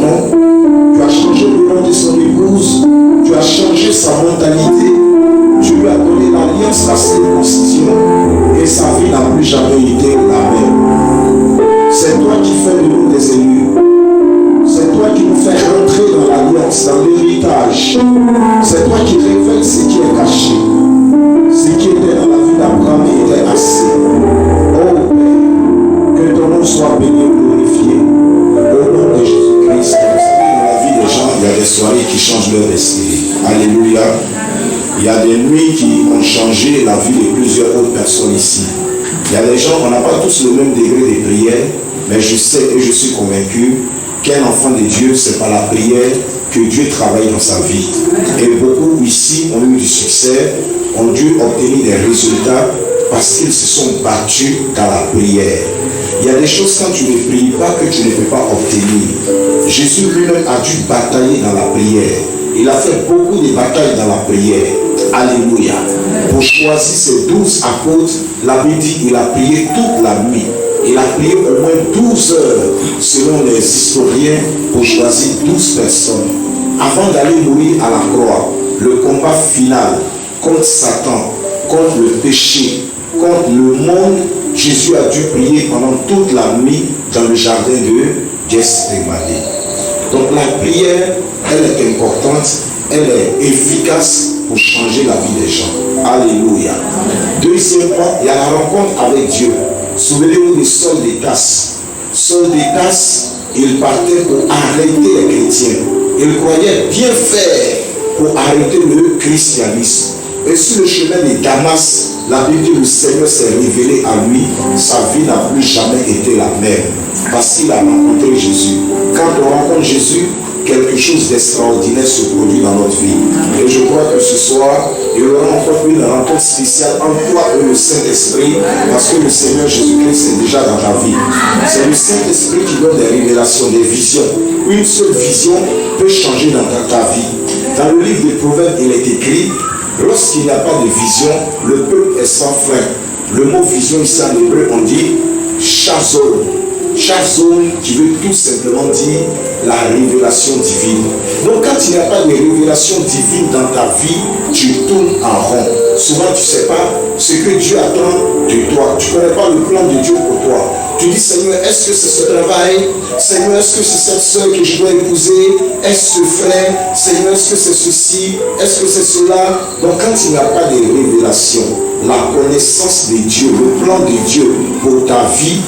nom, tu as changé le nom de son épouse, tu as changé sa mentalité, tu lui as donné l'alliance, la circoncision, et sa vie n'a plus jamais été la même. C'est toi qui fais de nous des élus. C'est toi qui nous fais rentrer dans l'alliance, dans l'héritage. C'est toi qui révèles ce qui est caché. Ce qui était dans la vie d'Abraham était assez. Oh Père, que ton nom soit béni et glorifié. Au nom de Jésus-Christ, vous savez, dans la vie des gens, il y a des soirées qui changent leur esprit. Alléluia. Il y a des nuits qui ont changé la vie de plusieurs autres personnes ici. Il y a des gens, on n'a pas tous le même degré de prière, mais je sais et je suis convaincu qu'un enfant de Dieu, c'est par la prière que Dieu travaille dans sa vie. Et beaucoup ici ont eu du succès, ont dû obtenir des résultats parce qu'ils se sont battus dans la prière. Il y a des choses quand tu ne pries pas que tu ne peux pas obtenir. Jésus lui-même a dû batailler dans la prière. Il a fait beaucoup de batailles dans la prière. Alléluia. Pour choisir ses 12 apôtres, la Bible dit qu'il a prié toute la nuit. Il a prié au moins 12 heures, selon les historiens, pour choisir 12 personnes. Avant d'aller mourir à la croix, le combat final contre Satan, contre le péché, contre le monde, Jésus a dû prier pendant toute la nuit dans le jardin de Gethsémani. Donc la prière, elle est importante, elle est efficace pour changer la vie des gens. Alléluia. Deuxièmement, il y a la rencontre avec Dieu. Souvenez-vous de Saul de Tarse. Saul de Tarse, il partait pour arrêter les chrétiens. Il croyait bien faire pour arrêter le christianisme. Et sur le chemin de Damas, la Bible dit que le Seigneur s'est révélé à lui. Sa vie n'a plus jamais été la même. Parce qu'il a rencontré Jésus. Quand on rencontre Jésus, quelque chose d'extraordinaire se produit dans notre vie. Et je crois que ce soir, il y aura encore une rencontre spéciale entre toi et le Saint-Esprit, parce que le Seigneur Jésus-Christ est déjà dans ta vie. C'est le Saint-Esprit qui donne des révélations, des visions. Une seule vision peut changer dans ta vie. Dans le livre des Proverbes, il est écrit, lorsqu'il n'y a pas de vision, le peuple est sans frein. Le mot vision ici en hébreu, on dit chazon. Chazon qui veut tout simplement dire la révélation divine. Donc quand il n'y a pas de révélation divine dans ta vie, tu tournes en rond. Souvent tu ne sais pas ce que Dieu attend de toi. Tu ne connais pas le plan de Dieu pour toi. Tu dis, Seigneur, est-ce que c'est ce travail? Seigneur, est-ce que c'est cette soeur que je dois épouser? Est-ce ce frère? Seigneur, est-ce que c'est ceci? Est-ce que c'est cela? Donc quand il n'y a pas de révélation, la connaissance de Dieu, le plan de Dieu pour ta vie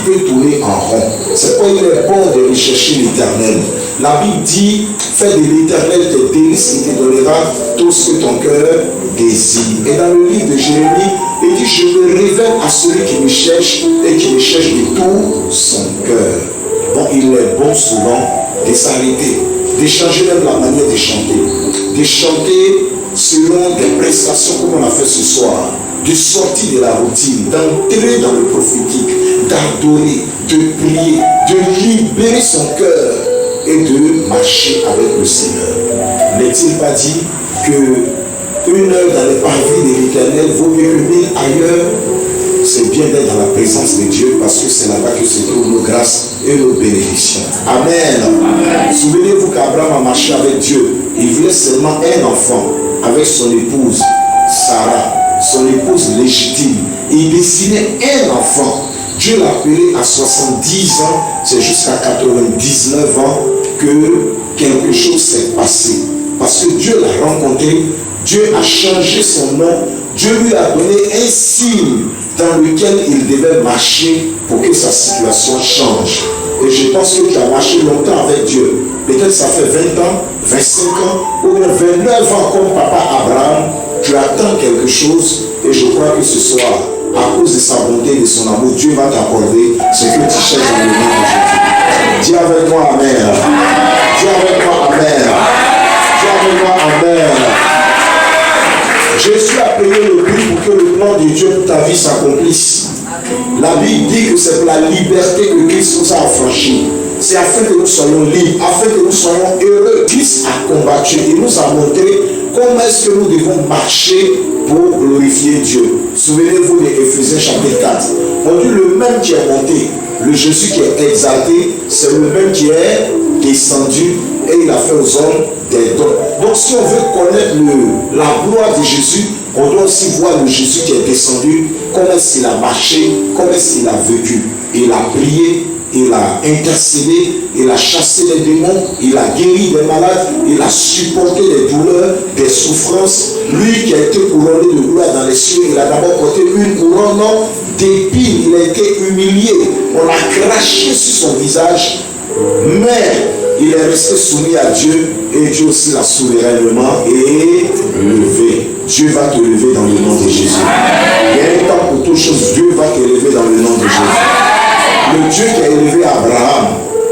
peut tourner en rond. C'est pourquoi il est bon de rechercher l'Éternel. La Bible dit, fais de l'Éternel tes délices et te donnera tout ce que ton cœur désire. Et dans le livre de Jérémie, il dit, je me révèle à celui qui me cherche et qui me cherche de tout son cœur. Donc il est bon souvent de s'arrêter, de changer même la manière de chanter selon des prestations comme on a fait ce soir, de sortir de la routine, d'entrer dans le prophétique, d'adorer, de prier, de libérer son cœur et de marcher avec le Seigneur. N'est-il pas dit que une heure dans les parvis de l'Éternel vaut mieux que 1000 ailleurs? C'est bien d'être dans la présence de Dieu parce que c'est là-bas que se trouvent nos grâces et nos bénédictions. Amen. Souvenez-vous qu'Abraham a marché avec Dieu. Il voulait seulement un enfant avec son épouse Sarah, son épouse légitime. Il désirait un enfant. Dieu l'a appelé à 70 ans, c'est jusqu'à 99 ans que quelque chose s'est passé. Parce que Dieu l'a rencontré, Dieu a changé son nom, Dieu lui a donné un signe dans lequel il devait marcher pour que sa situation change. Et je pense que tu as marché longtemps avec Dieu. Peut-être ça fait 20 ans, 25 ans, ou bien 29 ans comme papa Abraham. Tu attends quelque chose et je crois que ce soir, à cause de sa bonté et de son amour, Dieu va t'accorder ce que tu cherches dans le nom de Jésus. Dis avec moi Amen. Dis avec moi Amen. Dis avec moi Amen. Jésus a payé le prix pour que le plan de Dieu pour ta vie s'accomplisse. La Bible dit que c'est pour la liberté que Christ nous a affranchis. C'est afin que nous soyons libres, afin que nous soyons heureux. Christ a combattu et nous a montré comment est-ce que nous devons marcher pour glorifier Dieu. Souvenez-vous de Éphésiens chapitre 4. On dit le même qui est monté, le Jésus qui est exalté, c'est le même qui est descendu et il a fait aux hommes des dons. Donc si on veut connaître la gloire de Jésus, on doit aussi voir le Jésus qui est descendu, comment est-ce qu'il a marché, comment est-ce qu'il a vécu. Il a prié, il a intercédé, il a chassé les démons, il a guéri des malades, il a supporté les douleurs, des souffrances. Lui qui a été couronné de gloire dans les cieux, il a d'abord porté une couronne d'épines, il a été humilié, on a craché sur son visage, mais il est resté soumis à Dieu et Dieu aussi l'a souverainement élevé. Dieu va te lever dans le nom de Jésus. Il y a un temps pour toutes choses, Dieu va te lever dans le nom de Jésus. Le Dieu qui a élevé Abraham,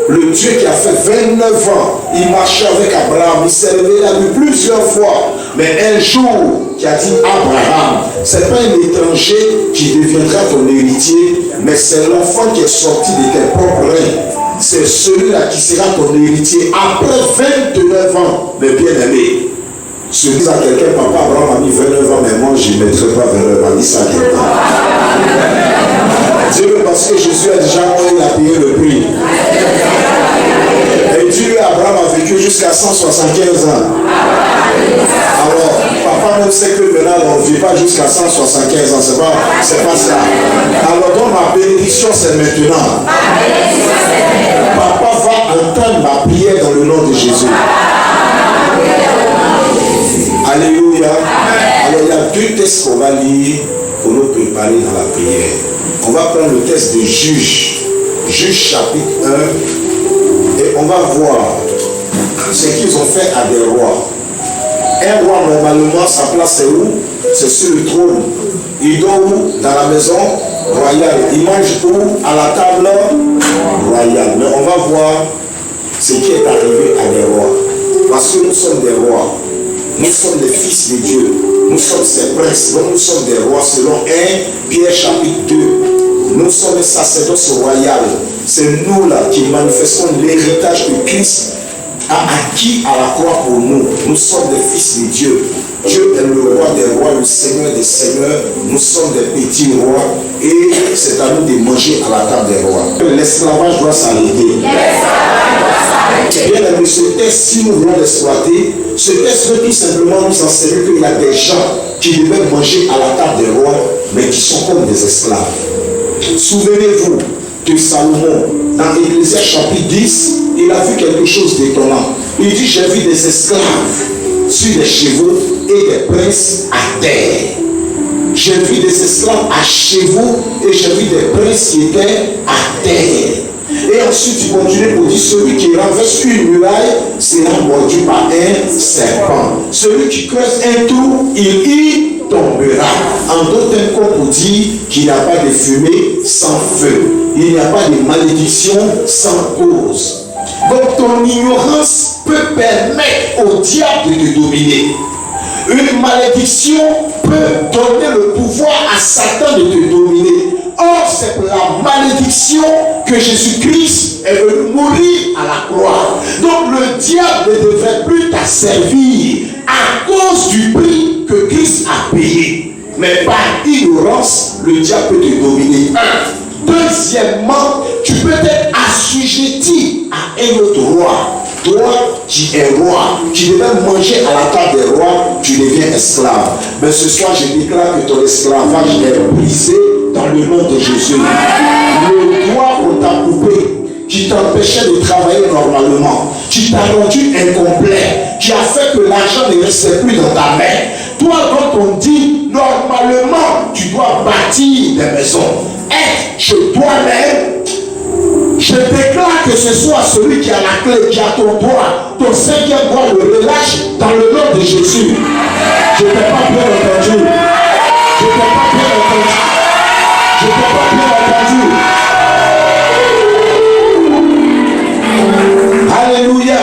le Dieu qui a fait 29 ans, il marchait avec Abraham, il s'est réveillé à lui plusieurs fois. Mais un jour, qui a dit Abraham, ce n'est pas un étranger qui deviendra ton héritier, mais c'est l'enfant qui est sorti de tes propres reins. C'est celui-là qui sera ton héritier après 29 ans, mes bien-aimés. Je dis à quelqu'un, papa Abraham a mis 29 ans, mais moi je ne mettrai pas 29 ans. Dis ça à quelqu'un. Dis-le parce que Jésus a déjà mort, il a payé le prix. Et dis-le, Abraham a vécu jusqu'à 175 ans. Alors, papa même sait que maintenant on ne vit pas jusqu'à 175 ans, c'est pas ça. Alors donc ma bénédiction c'est maintenant. Papa va entendre ma prière dans le nom de Jésus. Alléluia. Alors il y a deux textes qu'on va lire pour nous préparer dans la prière. On va prendre le texte de Juge chapitre 1 et on va voir ce qu'ils ont fait à des rois. Un roi normalement sa place c'est où? C'est sur le trône. Il dort où? Dans la maison royale. Il mange où? À la table royale. Mais on va voir ce qui est arrivé à des rois. Parce que nous sommes des rois. Nous sommes les fils de Dieu. Nous sommes ses princes. Donc nous sommes des rois selon 1 Pierre chapitre 2. Nous sommes les sacerdoces royales. C'est nous là qui manifestons l'héritage que Christ a acquis à la croix pour nous. Nous sommes des fils de Dieu. Dieu est le roi des rois, le Seigneur des seigneurs. Nous sommes des petits rois et c'est à nous de manger à la table des rois. L'esclavage doit s'arrêter. Bien aimé, ce texte, si nous voulons l'exploiter, ce texte veut tout simplement nous enseigner qu'il y a des gens qui devaient manger à la table des rois, mais qui sont comme des esclaves. Souvenez-vous de Salomon, dans Ecclésiaste chapitre 10, il a vu quelque chose d'étonnant. Il dit, j'ai vu des esclaves sur des chevaux et des princes à terre. J'ai vu des esclaves à chevaux et j'ai vu des princes qui étaient à terre. Et ensuite, il continue pour dire, celui qui renverse une muraille sera mordu par un serpent. Celui qui creuse un trou, il y tombera. En d'autres termes, pour dire qu'il n'y a pas de fumée sans feu. Il n'y a pas de malédiction sans cause. Donc ton ignorance peut permettre au diable de te dominer. Une malédiction peut donner le pouvoir à Satan de te dominer. Or, c'est pour la malédiction que Jésus-Christ est venu mourir à la croix. Donc, le diable ne devrait plus t'asservir à cause du prix que Christ a payé. Mais par ignorance, le diable peut te dominer. Deuxièmement, tu peux être assujetti à un autre roi. Toi qui es roi, qui devais manger à la table des rois, tu deviens esclave. Mais ce soir, je déclare que ton esclavage est brisé dans le nom de Jésus. Le doigt qu'on t'a coupé, qui t'empêchait de travailler normalement, qui t'a rendu incomplet, qui a fait que l'argent ne restait plus dans ta main. Toi, quand on dit, normalement, tu dois bâtir des maisons. Être chez toi-même. Je déclare que ce soit celui qui a la clé, qui a ton droit, ton cinquième droit, le relâche dans le nom de Jésus. Je ne t'ai pas bien entendu. Je ne t'ai pas bien entendu. Je ne t'ai pas bien entendu. Alléluia.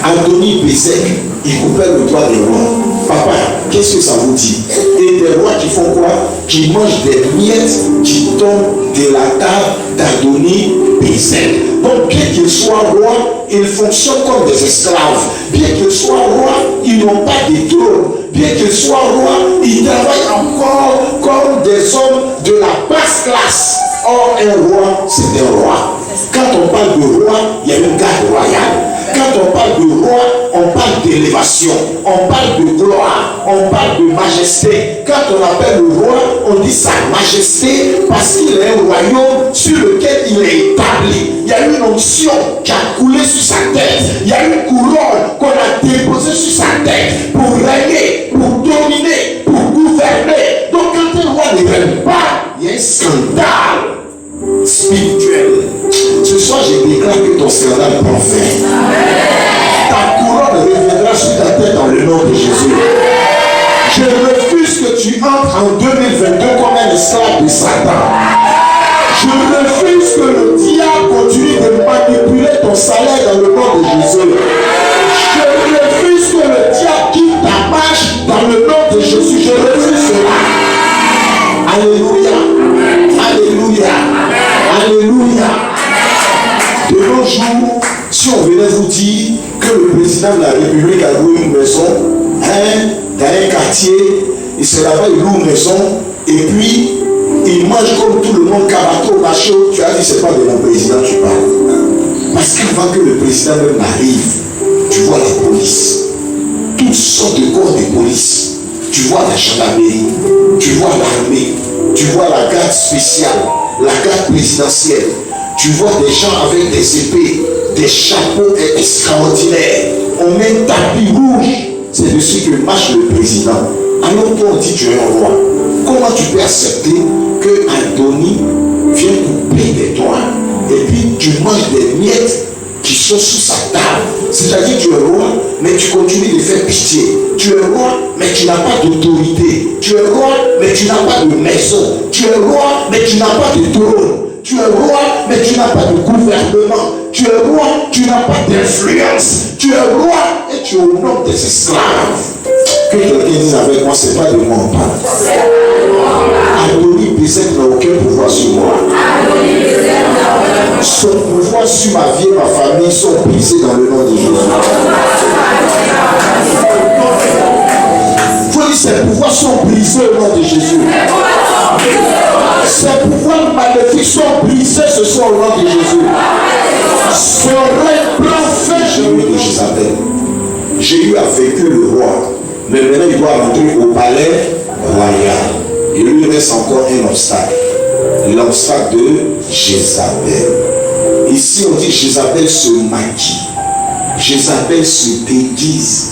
Anthony Bézek, il coupait le doigt des rois. Papa, qu'est-ce que ça vous dit? Et des rois qui font quoi? Qui mangent des miettes qui tombent de la table d'Anthony Bézek. Donc, bien qu'ils soient rois, ils fonctionnent comme des esclaves. Bien qu'ils soient rois, ils n'ont pas de trône. Bien qu'ils soient rois, ils travaillent encore comme des hommes de la basse classe. Or, un roi, c'est un roi. Quand on parle de roi, il y a une garde royale. Quand on parle de roi, on parle d'élévation, on parle de gloire, on parle de majesté. Quand on appelle le roi, on dit sa majesté parce qu'il est un royaume sur lequel il est établi. Il y a une onction qui a coulé sur sa tête. Il y a une couronne qu'on a déposée sur sa tête pour régner, pour dominer, pour gouverner. Donc quand un roi ne règne pas, il y a un scandale spirituel. Ce soir, je déclare que ton scandale prend fin. Ta couronne reviendra sur ta tête dans le nom de Jésus. Je refuse que tu entres en 2022 comme un esclave de Satan. Je refuse que le diable continue de manipuler ton salaire dans le nom de Jésus. Je refuse que le diable quitte ta marche dans le nom de Jésus. Je refuse cela. Alléluia. Alléluia. Alléluia. De nos jours, si on venait vous dire que le président de la République a loué une maison, dans un quartier, il se là-bas, il loue une maison, et puis il mange comme tout le monde, cabato, macho, tu as dit c'est pas de mon président tu parles. Parce qu'avant que le président même arrive, tu vois la police, toutes sortes de corps de police, tu vois la gendarmerie, tu vois l'armée, tu vois la garde spéciale, la garde présidentielle, tu vois des gens avec des épées, des chapeaux extraordinaires, on met un tapis rouge, c'est dessus que marche le président. Alors toi on dit tu es un roi. Comment tu peux accepter que Anthony vienne couper des doigts et puis tu manges des miettes qui sont sous sa table? C'est-à-dire que tu es roi, mais tu continues de faire pitié. Tu es roi, mais tu n'as pas d'autorité. Tu es roi, mais tu n'as pas de maison. Tu es roi, mais tu n'as pas de trône. Tu es roi, mais tu n'as pas de gouvernement. Tu es roi, tu n'as pas d'influence. Tu es roi et tu es au nom des esclaves. Que quelqu'un dise avec moi, c'est pas de moi on parle. Adoni Bézek n'a aucun pouvoir sur moi. Son pouvoir sur ma vie et ma famille sont brisés dans le nom de Jésus. Il faut dire ces pouvoirs sont brisés au nom de Jésus. Ces pouvoirs maléfiques sont brisés ce soir au nom de Jésus. Ce règne blanc fait Jésus de Jézabel. Jéhu a vécu le roi. Mais maintenant il doit rentrer au palais royal. Il lui reste encore un obstacle. L'obstacle de Jézabel. Ici on dit Jézabel se maquille. Jézabel se déguise.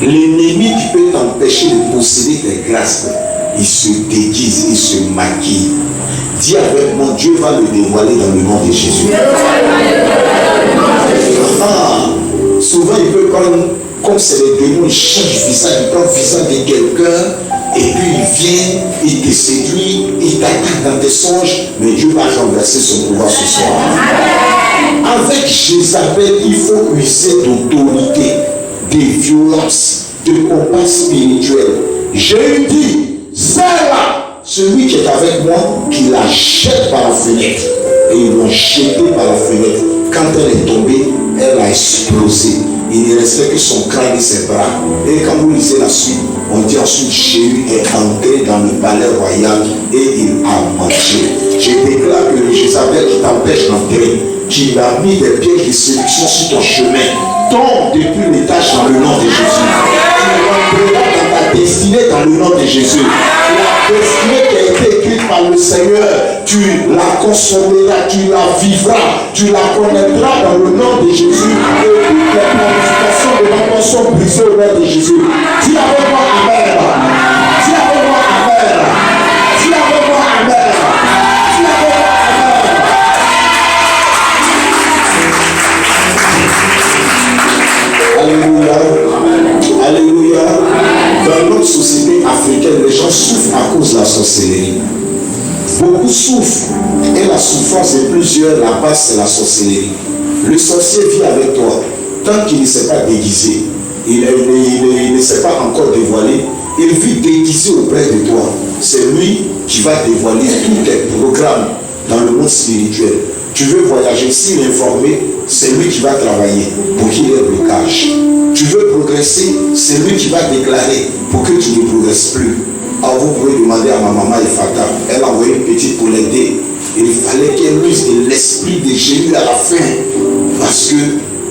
L'ennemi qui peut t'empêcher de posséder tes grâces, il se déguise, il se maquille. Dis avec moi, Dieu va le dévoiler dans le nom de Jésus. Souvent il peut prendre, comme c'est les démons, il change le visage, il prend le visage de quelqu'un, et puis il vient, il te séduit, il t'attaque dans tes songes, mais Dieu va renverser son pouvoir ce soir. Avec Jézabel, il faut user d'autorité, de violence, de combat spirituel. Jésus dit, c'est là, celui qui est avec moi, qui la jette par la fenêtre. Et ils l'ont jeté par la fenêtre. Quand elle est tombée, elle a explosé. Il ne restait que son crâne et ses bras. Et quand vous lisez la suite, on dit ensuite Jéhu est entré dans le palais royal et il a mangé. Je déclare que le Jézabel qui t'empêche d'entrer, qui a mis des pièges de séduction sur ton chemin, tombe depuis l'étage dans le nom de Jésus. Tu rentreras dans ta destinée dans le nom de Jésus. La destinée qui a été écrite par le Seigneur, tu la consommeras, tu la vivras, tu la connaîtras dans le nom de Jésus. Et toutes les planifications de l'enfant sont brisées au nom de Jésus. Dis avec moi Amen. Dis avec moi Amen. Dis avec moi Amen. Dis avec moi Amen. Alléluia. Alléluia. Dans notre société africaine, les gens souffrent à cause de la sorcellerie. Beaucoup souffrent. Et la souffrance est plusieurs. La base, c'est la sorcellerie. Le sorcier vit avec toi. Tant qu'il ne s'est pas déguisé, il ne s'est pas encore dévoilé, il vit déguisé auprès de toi. C'est lui qui va dévoiler tous tes programmes dans le monde spirituel. Tu veux voyager, s'il est informé, c'est lui qui va travailler pour qu'il y ait blocage. Tu veux progresser, c'est lui qui va déclarer pour que tu ne progresses plus. Alors vous pouvez demander à ma maman Ifata, elle a envoyé une petite pour l'aider. Il fallait qu'elle use de l'esprit l'esprit de Jéhu à la fin. Parce que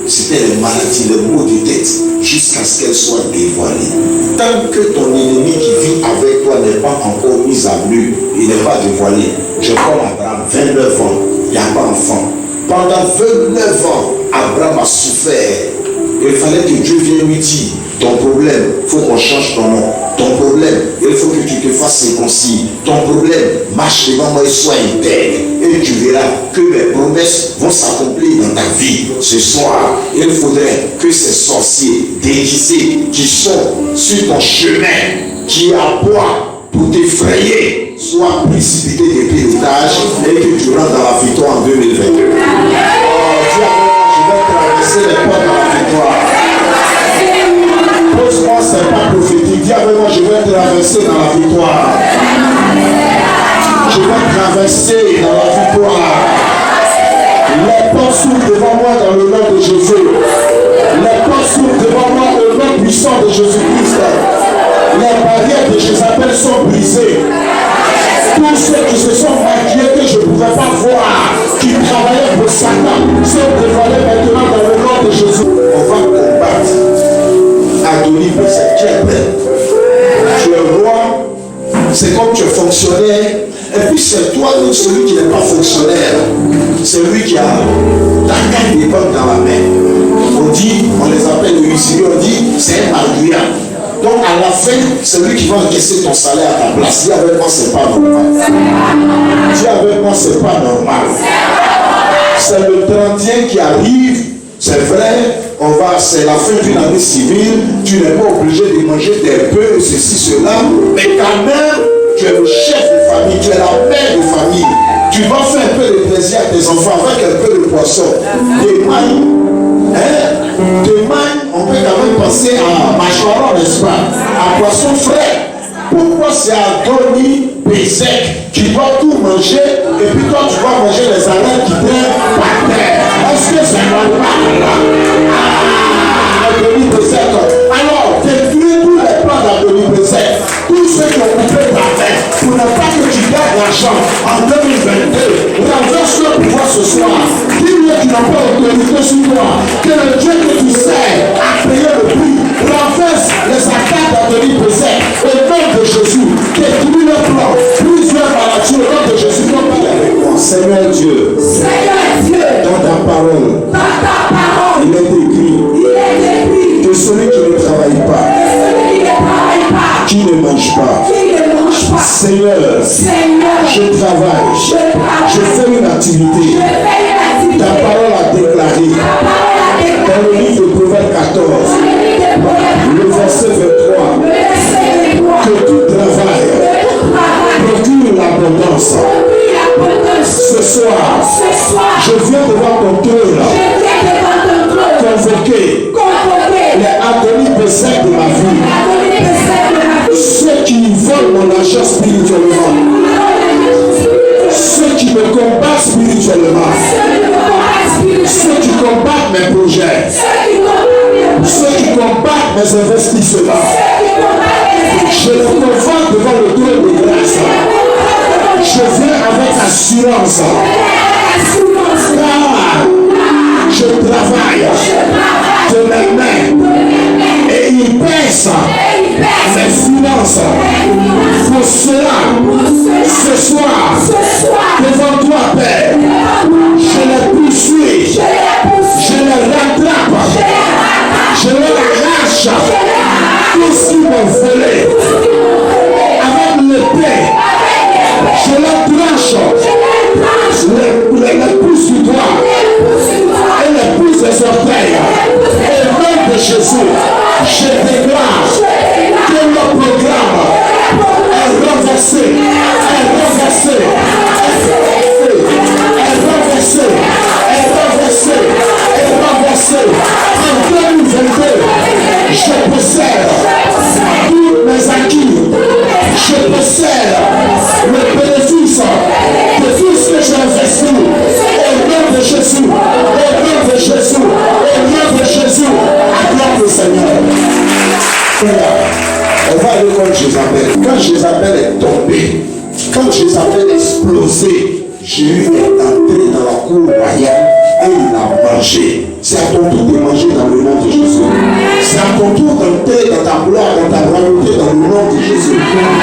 c'était les maladies, les maux de tête, jusqu'à ce qu'elles soient dévoilées. Tant que ton ennemi qui vit avec toi n'est pas encore mis à nu, il n'est pas dévoilé. Je comme Abraham, 29 ans, il n'y a pas d'enfant. Pendant 29 ans, Abraham a souffert. Il fallait que Dieu vienne lui dire, ton problème, il faut qu'on change ton nom. Ton problème, il faut que tu te fasses circoncis. Ton problème, marche devant moi et sois intègre. Et tu verras que mes promesses vont s'accomplir dans ta vie. Ce soir, il faudrait que ces sorciers déguisés qui sont sur ton chemin, qui aboient pour t'effrayer, soient précipités depuis l'étage et que tu rentres dans la victoire en 2022. Oh, je vais traverser les portes de la victoire. Pose-moi, c'est pas prophétique. Dis avec moi, je vais traverser dans la victoire. Je vais traverser dans la victoire. Les portes s'ouvrent devant moi dans le nom de Jésus. Les portes s'ouvrent devant moi au nom puissant de Jésus-Christ. Les barrières de Jézabel sont brisées. Tous ceux qui se sont maquillés que je ne pouvais pas voir, qui travaillaient pour Satan, sont dévoilés maintenant dans le nom de Jésus. On va combattre Adonis Bezek. Tu es prêt? Tu es roi. C'est comme tu es fonctionnaire. Et puis c'est toi, celui qui n'est pas fonctionnaire. C'est lui qui a la carte des banques dans la main. On dit, on les appelle les huissiers, on dit, c'est un arguant. Donc à la fin, c'est lui qui va encaisser ton salaire à ta place. Dis avec moi, c'est pas normal. Dis avec moi, c'est pas normal. C'est le 31 qui arrive. C'est vrai, c'est la fin d'une année civile. Tu n'es pas obligé de manger des bœufs, ceci, cela. Mais quand même, tu es le chef de famille, tu es la mère de famille. Tu vas faire un peu de plaisir à tes enfants avec un peu de poisson. Des mailles. Demain, on peut quand même passer à mâchoire, n'est-ce pas? À poisson frais. Pourquoi c'est Adonis Bezek qui va tout manger et puis toi tu vas manger les arènes qui traînent par terre? Est-ce que c'est normal? Adonis Bezek. Alors, détruis tous les plans d'Adonis Bezek. Tous ceux qui ont coupé ta tête pour ne pas que tu gardes l'argent en 2022. Renverse le pouvoir ce soir. Dis-lui que tu n'as pas autorité sur toi. Que le Dieu que tu sers a payé le prix. Renverse les attaques d'Adonis Bezek. Au nom de Jésus, détruis le plan. Plusieurs maladies au nom de Jésus. Seigneur Dieu, dans ta parole, il est écrit que celui qui ne travaille pas, qui ne mange pas, Seigneur, je travaille, je fais une activité. Ta parole a déclaré dans le livre de Proverbes 14, le verset 23, que tout travail procure l'abondance. Ce soir, je viens devant ton trône convoquer les Adonis Bezek de ma vie. Ceux qui volent mon argent spirituellement, ceux qui me combattent spirituellement, ceux qui combattent mes projets, ceux qui combattent mes investissements, je les convoque devant le trône de grâce. Je viens avec assurance. Car je travaille de mes mains et il pèse mes finances. Pour cela, ce soir, devant toi, Père, je les poursuis, je les rattrape, je les arrache, tout ce qu'ils m'ont volé avec l'épée. Je les tranche, les pousse du doigt et les pousse des orteils. Au nom de Jésus, je déclare que le programme est renversé, est renversé, est renversé, est renversé, est renversé. En 2022, je possède tous mes acquis. Je possède le bénéfice de tout ce que j'ai investi. Au nom de Jésus, au nom de Jésus, au nom de Jésus, acclame le Seigneur. On va aller comme Jézabel. Quand Jézabel est tombée, quand Jézabel est explosé, Jéhu est entré dans la cour royale. manger. C'est à ton tour de manger dans le nom de Jésus. C'est à ton tour d'entrer dans ta gloire, dans ta royauté, dans le nom de Jésus.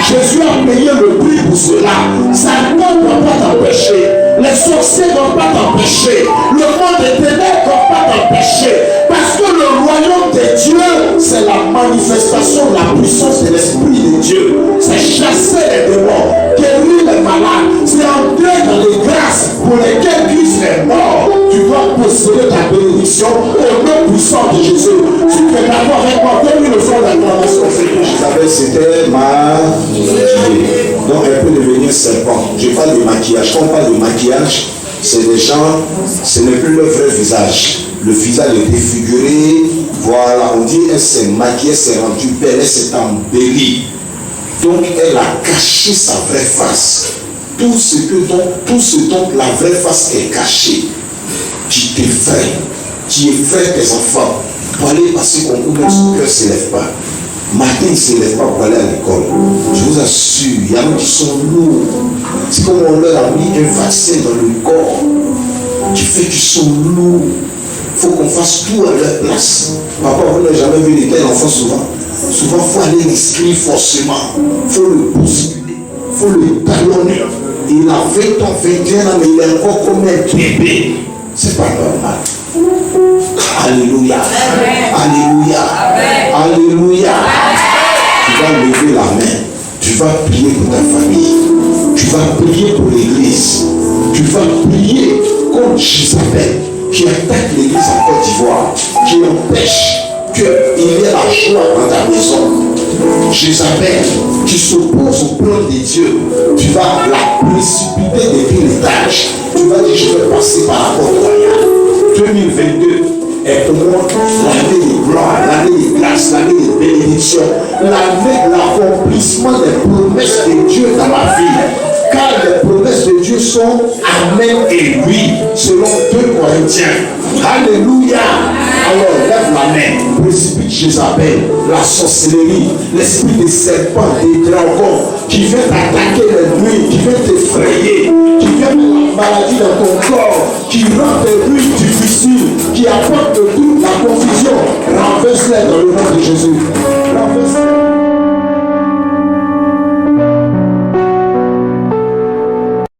Jésus a payé le prix pour cela. Satan ne doit pas t'empêcher. Les sorciers ne doivent pas t'empêcher. Le monde des ténèbres ne doit pas t'empêcher. Parce que le royaume de Dieu, c'est la manifestation de la puissance de l'Esprit de Dieu. C'est chasser les démons, guérir les malades. C'est entrer dans les grâces pour lesquelles Christ est mort. Tu dois posséder ta bénédiction au nom puissant de Jésus. Tu peux d'accord avec moi. Donne-lui le fond d'acclamation. Isabelle, c'était maquillée. Donc elle peut devenir serpent. Je parle de maquillage. Quand on parle de maquillage, c'est des gens, ce n'est plus leur vrai visage. Le visage est défiguré. Voilà, on dit elle s'est maquillée, s'est rendue belle, elle s'est embellie. Donc elle a caché sa vraie face. Tout ce dont la vraie face est cachée, qui t'effraie, qui effraie tes enfants, pour aller passer concours, même son cœur ne s'élève pas. Matin, il ne s'élève pas pour aller à l'école. Je vous assure, il y a gens qui sont lourds. C'est comme on leur a mis un vaccin dans le corps, qui fait qu'ils sont lourds. Il faut qu'on fasse tout à leur place. Papa, vous n'avez jamais vu les tels enfants souvent. Souvent, il faut aller l'inscrire forcément. Il faut le bousculer. Il faut le talonner. Il a 20 ans, 21 ans, mais il est encore comme un bébé. C'est pas normal. Alléluia. Alléluia. Alléluia. Tu vas lever la main. Tu vas prier pour ta famille. Tu vas prier pour l'église. Tu vas prier contre Isabelle qui attaque l'église en Côte d'Ivoire, qui empêche qu'il y ait la joie dans ta maison. Jézabel qui s'oppose au plan de Dieu, tu vas la précipiter depuis l'étage. Tu vas dire, je vais passer par la porte royale. 2022 est pour moi l'année de gloire, l'année de grâce, l'année de bénédiction, l'année de l'accomplissement des promesses de Dieu dans ma vie. Car les promesses de Dieu sont Amen et oui, selon 2 Corinthiens. Alléluia. Alors lève la main, précipite Jézabel, la sorcellerie, l'esprit des serpents, des dragons, qui vient t'attaquer les nuits, qui vient t'effrayer, qui vient mettre la maladie dans ton corps, qui rend tes nuits difficiles, qui apporte tout la confusion. Renverse-les dans le nom de Jésus.